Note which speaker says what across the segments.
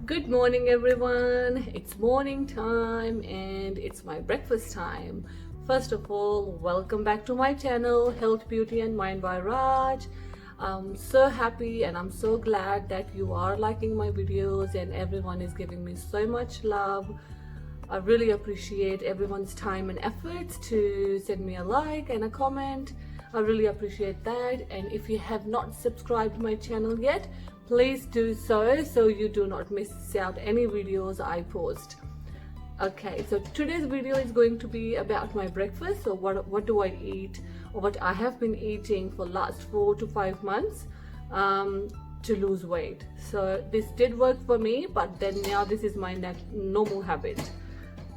Speaker 1: Good morning everyone. It's morning time and it's my breakfast time. First of all, welcome back to my channel, Health, Beauty and Mind by Raj. I'm so happy and I'm so glad that you are liking my videos and everyone is giving me so much love. I really appreciate everyone's time and efforts to send me a like and a comment. I really appreciate that. And if you have not subscribed to my channel yet, please do so you do not miss out any videos I post. Okay, so today's video is going to be about my breakfast. So what do I eat, or what I have been eating for last 4 to 5 months to lose weight. So this did work for me, but then now this is my normal habit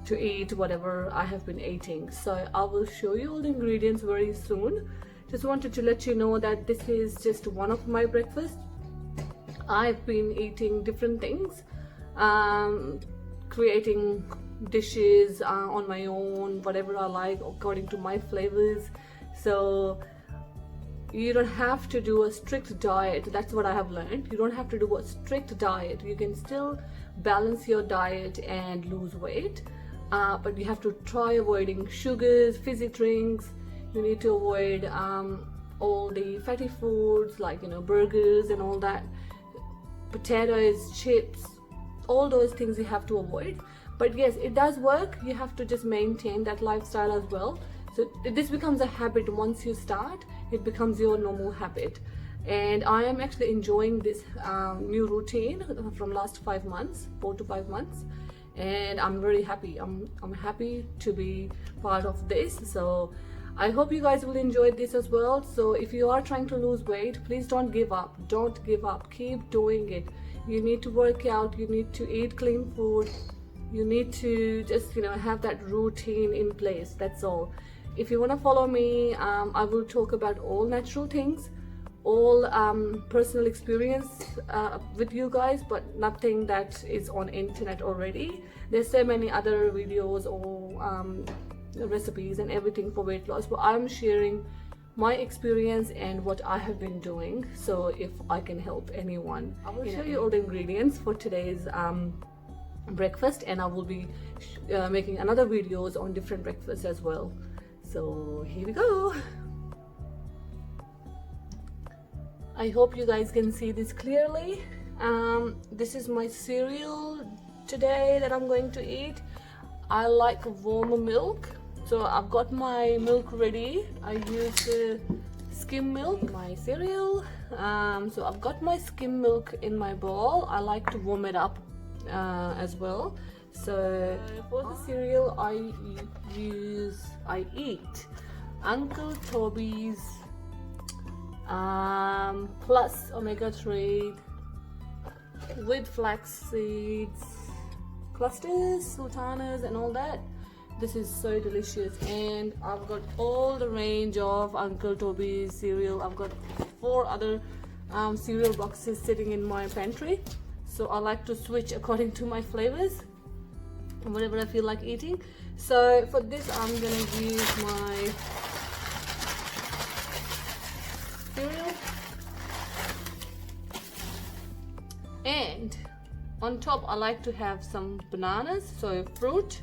Speaker 1: to eat whatever I have been eating. So I will show you all the ingredients very soon. Just wanted to let you know that this is just one of my breakfasts. I've been eating different things, creating dishes on my own, whatever I like according to my flavors. So you don't have to do a strict diet. That's what I have learned. You don't have to do a strict diet. You can still balance your diet and lose weight, but you have to try avoiding sugars, fizzy drinks. You need to avoid all the fatty foods like burgers and all that, potatoes, chips, all those things you have to avoid. But yes, it does work. You have to just maintain that lifestyle as well. So this becomes a habit. Once you start, it becomes your normal habit. And I am actually enjoying this new routine from last 5 months, 4 to 5 months, and I'm very happy. I'm happy to be part of this. So I hope you guys will enjoy this as well. So if you are trying to lose weight, please don't give up. Don't give up. Keep doing it. You need to work out. You need to eat clean food. You need to just have that routine in place. That's all. If you want to follow me, I will talk about all natural things, all personal experience with you guys, but nothing that is on internet already. There's so many other videos or recipes and everything for weight loss, but I'm sharing my experience and what I have been doing. So if I can help anyone, I will show you all the ingredients for today's breakfast, and I will be making another videos on different breakfasts as well. So here we go. I hope you guys can see this clearly. This is my cereal today that I'm going to eat. I like warm milk, so I've got my milk ready. I use Skim Milk, my cereal. So I've got my Skim Milk in my bowl. I like to warm it up as well. So for the cereal, I eat Uncle Toby's plus omega-3 with flax seeds, clusters, sultanas and all that. This is so delicious, and I've got all the range of Uncle Toby's cereal. I've got 4 other cereal boxes sitting in my pantry, so I like to switch according to my flavors, whatever I feel like eating. So for this, I'm gonna use my cereal, and on top I like to have some bananas, so fruit.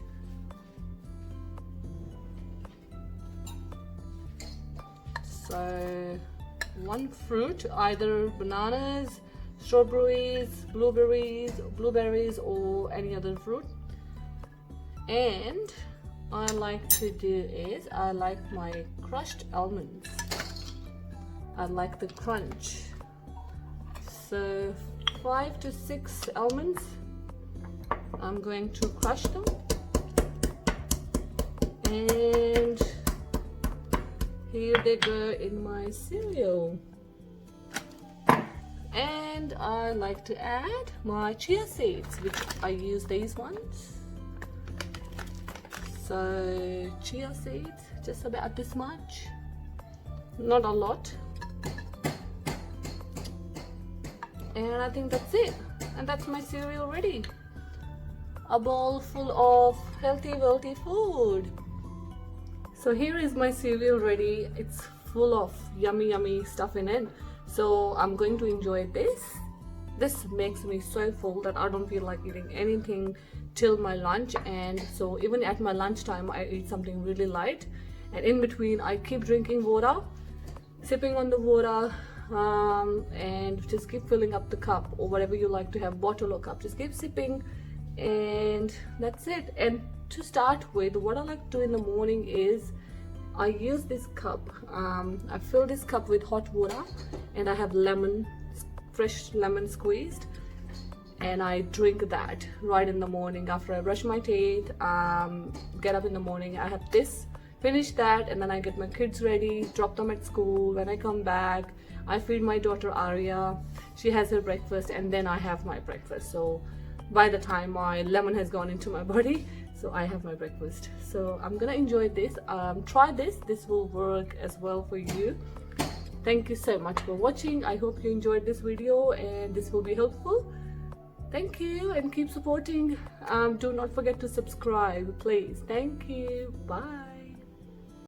Speaker 1: So 1 fruit, either bananas, strawberries, blueberries or any other fruit. And I like to do is I like my crushed almonds. I like the crunch. So 5 to 6 almonds. I'm going to crush them, and here they go in my cereal. And I like to add my chia seeds, which I use these ones. So chia seeds, just about this much, not a lot. And I think that's it, and that's my cereal ready. A bowl full of healthy, wealthy food. So here is my cereal ready. It's full of yummy stuff in it. So I'm going to enjoy this This makes me so full that I don't feel like eating anything till my lunch. And so even at my lunchtime I eat something really light, and in between I keep drinking water, sipping on the water, and just keep filling up the cup, or whatever you like to have, bottle or cup, just keep sipping, and that's it. And to start with, what I like to do in the morning is I use this cup, I fill this cup with hot water, and I have lemon, fresh lemon squeezed, and I drink that right in the morning after I brush my teeth, get up in the morning. I have this, finish that, and then I get my kids ready, drop them at school. When I come back, I feed my daughter Arya, she has her breakfast, and then I have my breakfast. So by the time my lemon has gone into my body, so I have my breakfast. So I'm gonna enjoy this. Try this will work as well for you. Thank you so much for watching. I hope you enjoyed this video and this will be helpful. Thank you, and keep supporting. Do not forget to subscribe, please. Thank you. Bye.